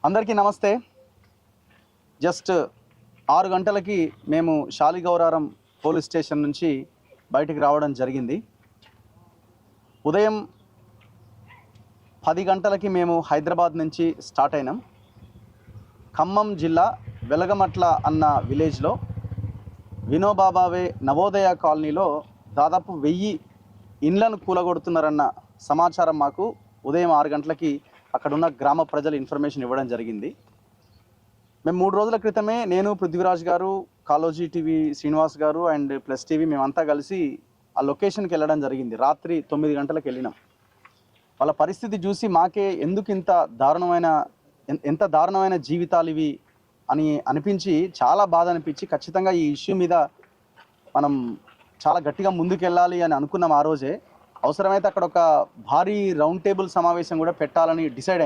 అందరికీ నమస్తే. జస్ట్ 6 గంటలకి మేము శాలిగౌరారం పోలీస్ స్టేషన్ నుంచి బయటికి రావడం జరిగింది. ఉదయం 10 గంటలకి మేము హైదరాబాద్ నుంచి స్టార్ట్ అయినాం. ఖమ్మం జిల్లా వెలగమట్ల అన్న విలేజ్లో వినోబాబావే నవోదయ కాలనీలో దాదాపు 1000 ఇండ్లను కూలగొడుతున్నారన్న సమాచారం మాకు ఉదయం 6 గంటలకి అక్కడున్న గ్రామ ప్రజలు ఇన్ఫర్మేషన్ ఇవ్వడం జరిగింది. మేము 3 రోజుల క్రితమే నేను, పృథ్వీరాజ్ గారు, కాలోజీ టీవీ శ్రీనివాస్ గారు అండ్ ప్లస్ టీవీ మేమంతా కలిసి ఆ లొకేషన్కి వెళ్ళడం జరిగింది. రాత్రి 9 గంటలకు వెళ్ళినాం. వాళ్ళ పరిస్థితి చూసి మాకే ఎందుకు ఎంత దారుణమైన జీవితాలు ఇవి అని అనిపించి చాలా బాధ అనిపించి ఖచ్చితంగా ఈ ఇష్యూ మీద మనం చాలా గట్టిగా ముందుకెళ్ళాలి అని అనుకున్నాం. ఆ రోజే అవసరమైతే అక్కడ ఒక భారీ రౌండ్ టేబుల్ సమావేశం కూడా పెట్టాలని డిసైడ్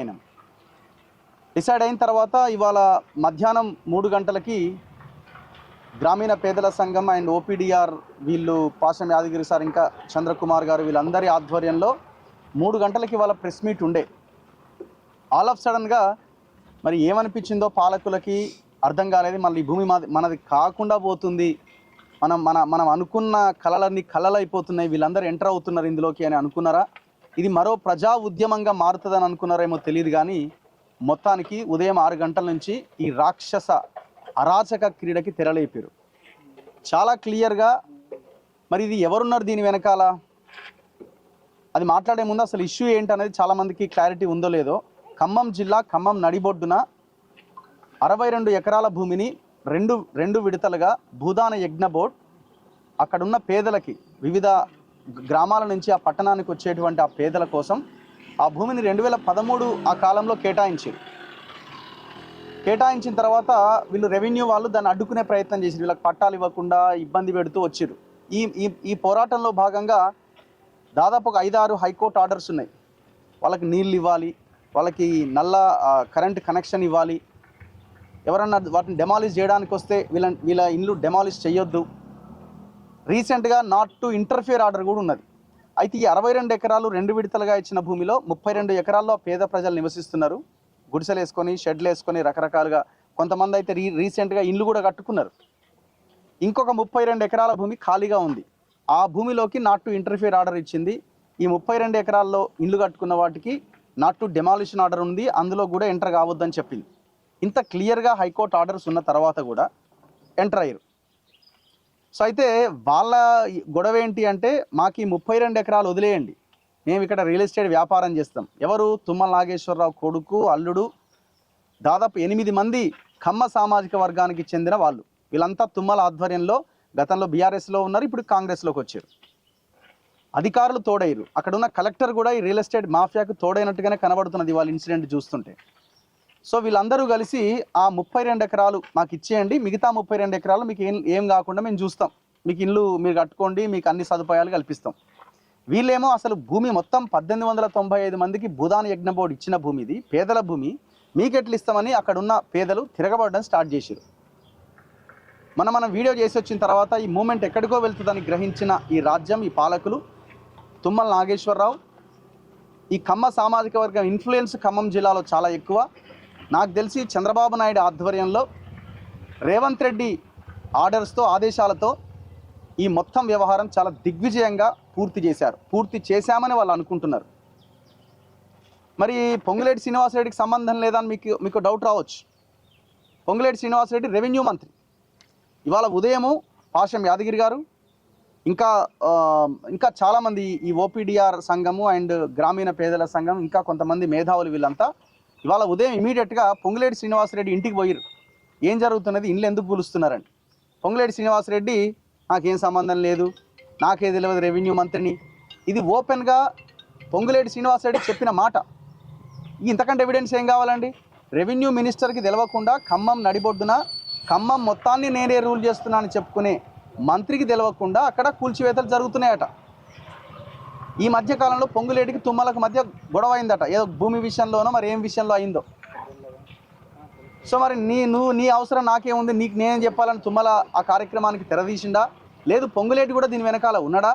అయిన తర్వాత ఇవాళ మధ్యాహ్నం 3 గంటలకి గ్రామీణ పేదల సంఘం అండ్ ఓపీడీఆర్ వీళ్ళు పాశం యాదగిరి సార్ ఇంకా చంద్రకుమార్ గారు వీళ్ళందరి ఆధ్వర్యంలో 3 గంటలకి వాళ్ళ ప్రెస్ మీట్ ఉండే. ఆల్ ఆఫ్ సడన్గా మరి ఏమనిపించిందో పాలకులకి అర్థం కాలేదు. మళ్ళీ ఈ భూమి మనది కాకుండా పోతుంది, మనం అనుకున్న కళలన్నీ కళలైపోతున్నాయి, వీళ్ళందరూ ఎంటర్ అవుతున్నారు ఇందులోకి అని అనుకున్నారా, ఇది మరో ప్రజా ఉద్యమంగా మారుతుందని అనుకున్నారేమో తెలియదు. కానీ మొత్తానికి ఉదయం 6 గంటల నుంచి ఈ రాక్షస అరాచక క్రీడకి తెరలేపారు. చాలా క్లియర్గా మరి ఇది ఎవరున్నారు దీని వెనకాల అది మాట్లాడే ముందు అసలు ఇష్యూ ఏంటనేది చాలామందికి క్లారిటీ ఉందో లేదో. ఖమ్మం జిల్లా ఖమ్మం నడిబొడ్డున 62 ఎకరాల భూమిని రెండు విడతలుగా భూదాన యజ్ఞ బోర్డ్ అక్కడున్న పేదలకి వివిధ గ్రామాల నుంచి ఆ పట్టణానికి వచ్చేటువంటి ఆ పేదల కోసం ఆ భూమిని 2013 ఆ కాలంలో కేటాయించిన తర్వాత వీళ్ళు రెవెన్యూ వాళ్ళు దాన్ని అడ్డుకునే ప్రయత్నం చేసి వీళ్ళకి పట్టాలు ఇవ్వకుండా ఇబ్బంది పెడుతూ వచ్చారు. ఈ పోరాటంలో భాగంగా దాదాపు ఒక 5-6 హైకోర్టు ఆర్డర్స్ ఉన్నాయి. వాళ్ళకి నీళ్ళు ఇవ్వాలి, వాళ్ళకి నల్ల కరెంట్ కనెక్షన్ ఇవ్వాలి, ఎవరన్నా వాటిని డెమాలిష్ చేయడానికి వస్తే వీళ్ళ ఇల్లు డెమాలిష్ చేయొద్దు. రీసెంట్గా నాట్ టు ఇంటర్ఫియర్ ఆర్డర్ కూడా ఉన్నది. అయితే ఈ 62 ఎకరాలు 2 విడతలుగా ఇచ్చిన భూమిలో 32 ఎకరాల్లో పేద ప్రజలు నివసిస్తున్నారు. గుడిసెలు వేసుకొని, షెడ్లు వేసుకొని రకరకాలుగా. కొంతమంది అయితే రీసెంట్గా ఇల్లు కూడా కట్టుకున్నారు. ఇంకొక 32 ఎకరాల భూమి ఖాళీగా ఉంది. ఆ భూమిలోకి నాట్ టు ఇంటర్ఫియర్ ఆర్డర్ ఇచ్చింది. ఈ 32 ఎకరాల్లో ఇల్లు కట్టుకున్న వాటికి నాట్ టు డెమాలిషన్ ఆర్డర్ ఉంది, అందులో కూడా ఎంటర్ కావద్దని చెప్పింది. ఇంత క్లియర్గా హైకోర్టు ఆర్డర్స్ ఉన్న తర్వాత కూడా ఎంటర్ అయ్యారు. సో అయితే వాళ్ళ గొడవ ఏంటి అంటే, మాకు ఈ 32 ఎకరాలు వదిలేయండి, మేము ఇక్కడ రియల్ ఎస్టేట్ వ్యాపారం చేస్తాం. ఎవరు? తుమ్మల నాగేశ్వరరావు కొడుకు, అల్లుడు, దాదాపు 8 మంది ఖమ్మ సామాజిక వర్గానికి చెందిన వాళ్ళు. వీళ్ళంతా తుమ్మల ఆధ్వర్యంలో గతంలో బీఆర్ఎస్లో ఉన్నారు, ఇప్పుడు కాంగ్రెస్లోకి వచ్చారు. అధికారులు తోడయ్యారు. అక్కడ ఉన్న కలెక్టర్ కూడా ఈ రియల్ ఎస్టేట్ మాఫియాకు తోడైనట్టుగానే కనబడుతున్నది వాళ్ళ ఇన్సిడెంట్ చూస్తుంటే. సో వీళ్ళందరూ కలిసి ఆ 32 ఎకరాలు మాకు ఇచ్చేయండి, మిగతా 32 ఎకరాలు మీకు ఏం కాకుండా మేము చూస్తాం, మీకు ఇల్లు మీరు కట్టుకోండి, మీకు అన్ని సదుపాయాలు కల్పిస్తాం. వీళ్ళేమో అసలు భూమి మొత్తం 1895 మందికి భూదాన యజ్ఞ బోర్డు ఇచ్చిన భూమి, ఇది పేదల భూమి, మీకు ఎట్లు ఇస్తామని అక్కడున్న పేదలు తిరగబడడం స్టార్ట్ చేశారు. మనం వీడియో చేసి వచ్చిన తర్వాత ఈ మూమెంట్ ఎక్కడికో వెళ్తుందని గ్రహించిన ఈ రాజ్యం, ఈ పాలకులు, తుమ్మల నాగేశ్వరరావు, ఈ ఖమ్మ సామాజిక వర్గం ఇన్ఫ్లుయెన్స్ ఖమ్మం జిల్లాలో చాలా ఎక్కువ. నాకు తెలిసి చంద్రబాబు నాయుడు ఆధ్వర్యంలో రేవంత్ రెడ్డి ఆర్డర్స్తో, ఆదేశాలతో ఈ మొత్తం వ్యవహారం చాలా దిగ్విజయంగా పూర్తి చేశామని వాళ్ళు అనుకుంటున్నారు. మరి పొంగులేటి శ్రీనివాసరెడ్డికి సంబంధం లేదని మీకు డౌట్ రావచ్చు. పొంగులేటి శ్రీనివాసరెడ్డి రెవెన్యూ మంత్రి. ఇవాళ ఉదయము పాశం యాదగిరి గారు ఇంకా చాలామంది ఈ ఓపీడీఆర్ సంఘము అండ్ గ్రామీణ పేదల సంఘం, ఇంకా కొంతమంది మేధావులు, వీళ్ళంతా ఇవాళ ఉదయం ఇమీడియట్గా పొంగులేటి శ్రీనివాసరెడ్డి ఇంటికి పోయారు. ఏం జరుగుతున్నది, ఇండ్లు ఎందుకు కూలుస్తున్నారని. పొంగులేటి శ్రీనివాసరెడ్డి నాకేం సంబంధం లేదు, నాకే తెలియదు, రెవెన్యూ మంత్రిని. ఇది ఓపెన్గా పొంగులేటి శ్రీనివాసరెడ్డి చెప్పిన మాట. ఇంతకంటే ఎవిడెన్స్ ఏం కావాలండి? రెవెన్యూ మినిస్టర్కి తెలవకుండా ఖమ్మం నడిబొడ్డున ఖమ్మం మొత్తాన్ని నేనే రూల్ చేస్తున్నా అని చెప్పుకునే మంత్రికి తెలవకుండా అక్కడ కూల్చివేతలు జరుగుతున్నాయట. ఈ మధ్యకాలంలో పొంగులేటికి తుమ్మలకు మధ్య గొడవ అయిందట, ఏదో భూమి విషయంలోనో మరి ఏం విషయంలో అయిందో. సో మరి నీ అవసరం నాకేముంది, నీకు నేనేం చెప్పాలని తుమ్మల ఆ కార్యక్రమానికి తెరదీసిండా? లేదు పొంగులేటి కూడా దీని వెనకాల ఉన్నాడా?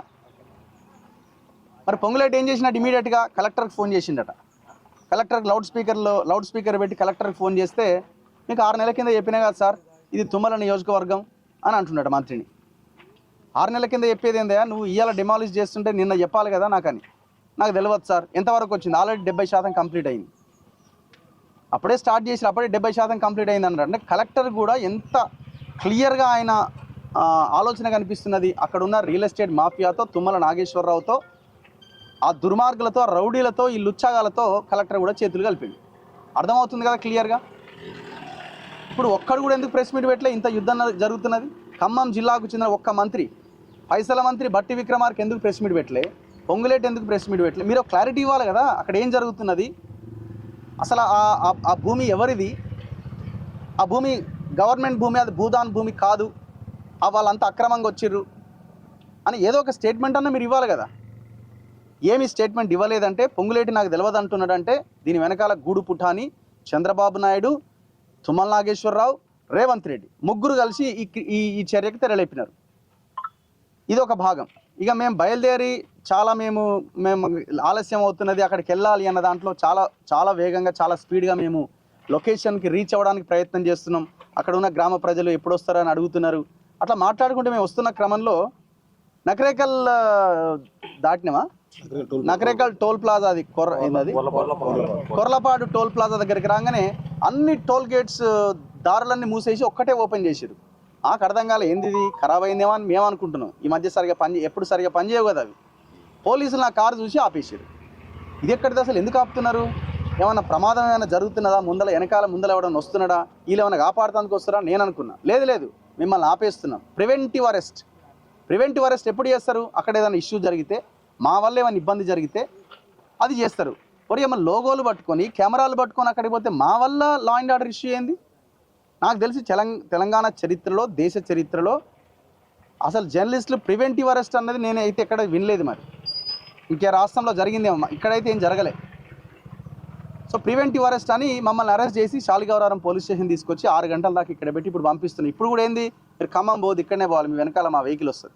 మరి పొంగులేటి ఏం చేసినట్టు ఇమీడియట్గా కలెక్టర్కి ఫోన్ చేసిండట. కలెక్టర్కి లౌడ్ స్పీకర్ పెట్టి కలెక్టర్కి ఫోన్ చేస్తే మీకు 6 నెలల కింద చెప్పినా కదా సార్ ఇది తుమ్మల నియోజకవర్గం అని అంటున్నాడు మంత్రిని. 6 నెలల కింద చెప్పేది ఏందా, నువ్వు ఇవాళ డిమాలిష్ చేస్తుంటే నిన్న చెప్పాలి కదా నాకు తెలియదు సార్. ఎంతవరకు వచ్చింది? ఆల్రెడీ 70% కంప్లీట్ అయింది. అప్పుడే స్టార్ట్ చేసి అప్పుడే 70% కంప్లీట్ అయింది అన్నారు. అంటే కలెక్టర్ కూడా ఎంత క్లియర్గా ఆయన ఆలోచన కనిపిస్తున్నది. అక్కడ ఉన్న రియల్ ఎస్టేట్ మాఫియాతో, తుమ్మల నాగేశ్వరరావుతో, ఆ దుర్మార్గులతో, ఆ రౌడీలతో, ఈ లుచ్చాగాలతో కలెక్టర్ కూడా చేతులు కలిపింది. అర్థమవుతుంది కదా క్లియర్గా. ఇప్పుడు ఒక్కడు కూడా ఎందుకు ప్రెస్ మీట్ పెట్టలే? ఇంత యుద్ధం జరుగుతున్నది. ఖమ్మం జిల్లాకు చెందిన ఒక్క మంత్రి, పైసల మంత్రి బట్టి విక్రమార్క ఎందుకు ప్రెస్ మీట్ పెట్టలే? పొంగులేటి ఎందుకు ప్రెస్ మీట్ పెట్టలే? మీరు క్లారిటీ ఇవ్వాలి కదా అక్కడ ఏం జరుగుతున్నది, అసలు ఆ భూమి ఎవరిది, ఆ భూమి గవర్నమెంట్ భూమి, అది భూదాన్ భూమి కాదు, వాళ్ళంతా అక్రమంగా వచ్చిర్రు అని ఏదో ఒక స్టేట్మెంట్ అన్నా మీరు ఇవ్వాలి కదా. ఏమి స్టేట్మెంట్ ఇవ్వలేదంటే పొంగులేటి నాకు తెలియదు అంటున్నాడంటే దీని వెనకాల గూడు పుఠాని చంద్రబాబు నాయుడు, తుమ్మల నాగేశ్వరరావు, రేవంత్ రెడ్డి ముగ్గురు కలిసి ఈ చర్యకి తెరలేపినారు. ఇది ఒక భాగం. ఇక మేము బయలుదేరి మేము ఆలస్యం అవుతున్నది, అక్కడికి వెళ్ళాలి అన్న దాంట్లో చాలా వేగంగా, చాలా స్పీడ్గా మేము లొకేషన్కి రీచ్ అవ్వడానికి ప్రయత్నం చేస్తున్నాం. అక్కడ ఉన్న గ్రామ ప్రజలు ఎప్పుడు వస్తారని అడుగుతున్నారు. అట్లా మాట్లాడుకుంటే మేము వస్తున్న క్రమంలో నకరేకల్ దాటినామా, నకరేకల్ టోల్ ప్లాజా, అది కొర్లపాడు టోల్ ప్లాజా దగ్గరికి రాగానే అన్ని టోల్ గేట్స్ దారులన్నీ మూసేసి ఒక్కటే ఓపెన్ చేసారు. నాకు అర్థం కాలే ఏంది ఇది ఖరాబ్ అయిందేమో అని మేము అనుకుంటున్నాం. ఈ మధ్య ఎప్పుడు సరిగా పనిచేయవు కదా అవి. పోలీసులు నా కారు చూసి ఆపేసారు. ఇది ఎక్కడిది అసలు, ఎందుకు ఆపుతున్నారు? ఏమన్నా ప్రమాదం ఏమైనా జరుగుతున్నదా, వెనకాల ఎవడన్నా వస్తున్నాడా, వీళ్ళు ఏమైనా కాపాడటానికి వస్తారా నేను అనుకున్నా. లేదు, మిమ్మల్ని ఆపేస్తున్నాం. ప్రివెంటివ్ అరెస్ట్ ఎప్పుడు చేస్తారు? అక్కడ ఏదైనా ఇష్యూ జరిగితే, మా వల్ల ఏమైనా ఇబ్బంది జరిగితే అది చేస్తారు. మరి ఏమన్నా లోగోలు పట్టుకొని, కెమెరాలు పట్టుకొని అక్కడికి పోతే మా వల్ల లా అండ్ ఆర్డర్ ఇష్యూ ఏంది? నాకు తెలిసి తెలంగాణ చరిత్రలో, దేశ చరిత్రలో అసలు జర్నలిస్టులు ప్రివెంటివ్ అరెస్ట్ అన్నది నేనైతే ఎక్కడ వినలేదు. మరి ఇంకే రాష్ట్రంలో జరిగిందేమో, ఇక్కడైతే ఏం జరగలే. సో ప్రివెంటివ్ అరెస్ట్ అని మమ్మల్ని అరెస్ట్ చేసి శాలిగౌరారం పోలీస్ స్టేషన్ తీసుకొచ్చి 6 గంటల దాకా ఇక్కడ పెట్టి ఇప్పుడు పంపిస్తున్నాం. ఇప్పుడు కూడా ఏంది, మీరు ఖమ్మం పోదు, ఇక్కడనే పోవాలి, మీ వెనకాల మా వెహికల్ వస్తుంది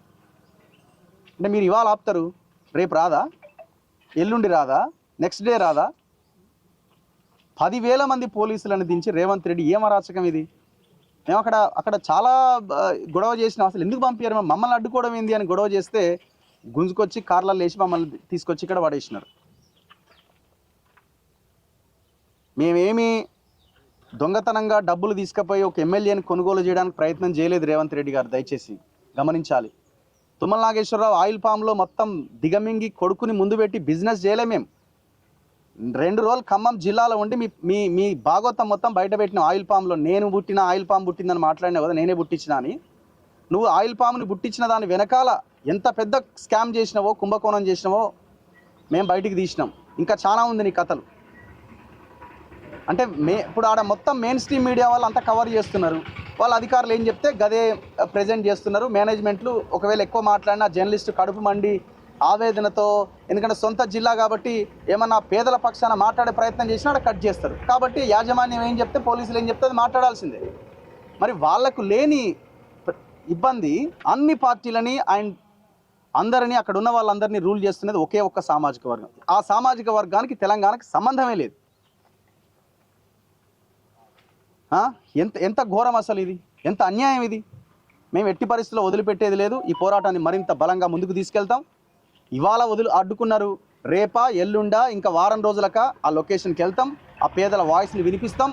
అంటే మీరు ఇవాళ ఆపుతారు, రేపు రాదా, ఎల్లుండి రాదా, నెక్స్ట్ డే రాదా? 10,000 మంది పోలీసులను దించి రేవంత్ రెడ్డి ఏం అరాచకం ఇది? మేము అక్కడ చాలా గొడవ చేసినాం. అసలు ఎందుకు పంపించారు, మమ్మల్ని అడ్డుకోవడం ఏంది అని గొడవ చేస్తే గుంజుకొచ్చి కార్లలో వేసి మమ్మల్ని తీసుకొచ్చి ఇక్కడ పడేసినారు. మేమేమి దొంగతనంగా డబ్బులు తీసుకుపోయి ఒక ఎమ్మెల్యేని కొనుగోలు చేయడానికి ప్రయత్నం చేయలేదు రేవంత్ రెడ్డి గారు, దయచేసి గమనించాలి. తుమ్మల నాగేశ్వరరావు ఆయిల్ పామ్లో మొత్తం దిగమింగి కొడుకుని ముందు పెట్టి బిజినెస్ చేయలే. మేము 2 రోజులు ఖమ్మం జిల్లాలో ఉండి మీ భాగోతం మొత్తం బయట పెట్టిన ఆయిల్ పామ్లో. నేను పుట్టిన ఆయిల్ పామ్ పుట్టిందని మాట్లాడినావు కదా, నేనే పుట్టించిన అని. నువ్వు ఆయిల్ పామ్ని పుట్టించిన దాని వెనకాల ఎంత పెద్ద స్కామ్ చేసినావో, కుంభకోణం చేసినావో మేము బయటికి తీసినాం. ఇంకా చాలా ఉంది నీ కథలు. అంటే ఇప్పుడు ఆడ మొత్తం మెయిన్ స్ట్రీమ్ మీడియా వాళ్ళు అంతా కవర్ చేస్తున్నారు. వాళ్ళ అధికారులు ఏం చెప్తే గదే ప్రజెంట్ చేస్తున్నారు. మేనేజ్మెంట్లు ఒకవేళ ఎక్కువ మాట్లాడినా జర్నలిస్టు కడుపు మండి ఆవేదనతో, ఎందుకంటే సొంత జిల్లా కాబట్టి ఏమన్నా పేదల పక్షాన మాట్లాడే ప్రయత్నం చేసినా అక్కడ కట్ చేస్తారు. కాబట్టి యాజమాన్యం ఏం చెప్తే, పోలీసులు ఏం చెప్తే అది మాట్లాడాల్సిందే. మరి వాళ్లకు లేని ఇబ్బంది అన్ని పార్టీలని అండ్ అందరినీ, అక్కడ ఉన్న వాళ్ళందరినీ రూల్ చేస్తున్నది ఒకే ఒక్క సామాజిక వర్గం. ఆ సామాజిక వర్గానికి తెలంగాణకి సంబంధమే లేదు. ఎంత ఘోరం అసలు ఇది, ఎంత అన్యాయం ఇది. మేము ఎట్టి పరిస్థితుల్లో వదిలిపెట్టేది లేదు. ఈ పోరాటాన్ని మరింత బలంగా ముందుకు తీసుకెళ్తాం. ఇవాళ అడ్డుకున్నారు, రేపా ఎల్లుండా ఇంకా వారం రోజులక ఆ లొకేషన్కి వెళ్తాం. ఆ పేదల వాయిస్ని వినిపిస్తాం.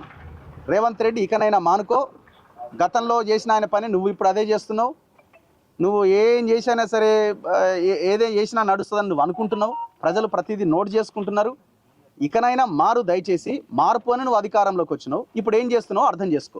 రేవంత్ రెడ్డి ఇకనైనా మానుకో. గతంలో చేసిన ఆయన పని నువ్వు ఇప్పుడు అదే చేస్తున్నావు. నువ్వు ఏం చేసినా సరే, ఏదేం చేసినా నడుస్తుందని నువ్వు అనుకుంటున్నావు. ప్రజలు ప్రతిదీ నోట్ చేసుకుంటున్నారు. ఇకనైనా మారు, దయచేసి మార్పు అని నువ్వు అధికారంలోకి వచ్చినావు. ఇప్పుడు ఏం చేస్తున్నావు అర్థం చేసుకో.